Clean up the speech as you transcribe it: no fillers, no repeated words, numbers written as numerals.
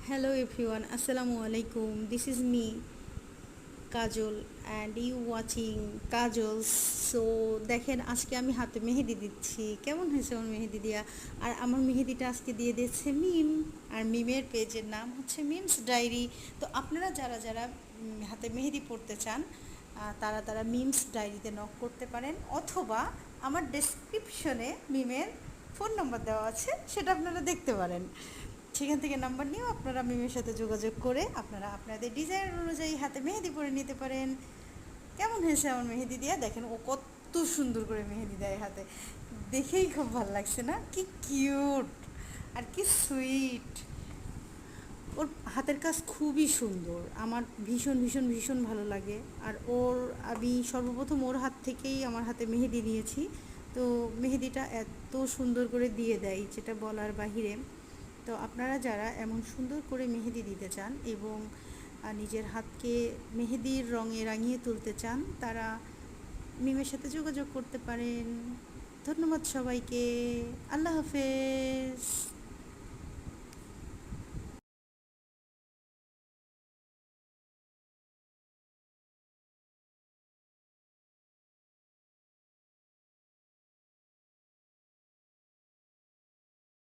Hello everyone, Assalamu alaikum. This is me, Kajol, and you watching Kajol. So দেখেন আজকে আমি হাতে মেহেদি দিচ্ছি। কেমন হয়েছে আমার মেহেদি দিয়া? আর আমার মেহেদিটা আজকে দিয়ে দিয়েছে মিম। আর মিমের পেজের নাম হচ্ছে মিমস ডায়েরি। তো আপনারা যারা যারা হাতে মেহেদি পড়তে চান তারা তারা মিমস ডায়েরিতে নক করতে পারেন, অথবা আমার ডেসক্রিপশনে মিমের ফোন নাম্বার দেওয়া আছে, সেটা আপনারা দেখতে পারেন। সেখান থেকে নাম্বার নিয়েও আপনারা মিমের সাথে যোগাযোগ করে আপনারা আপনাদের ডিজাইন অনুযায়ী হাতে মেহেদি পরে নিতে পারেন। কেমন হয়েছে আমার মেহেদি দিয়া? দেখেন ও কত সুন্দর করে মেহেদি দেয় হাতে, দেখেই খুব ভালো লাগছে না? কি কিউট আর কি সুইট! ওর হাতের কাজ খুবই সুন্দর, আমার ভীষণ ভীষণ ভীষণ ভালো লাগে। আর আমি সর্বপ্রথম ওর হাত থেকেই আমার হাতে মেহেদি নিয়েছি। তো মেহেদিটা এত সুন্দর করে দিয়ে দেয় যেটা বলার বাহিরে। তো আপনারা যারা এমন সুন্দর করে মেহেদি দিতে চান এবং নিজের হাতকে মেহেদির রঙে রাঙিয়ে তুলতে চান, তারা মিমের সাথে যোগাযোগ করতে পারেন। ধন্যবাদ সবাইকে। আল্লাহ হাফেজ।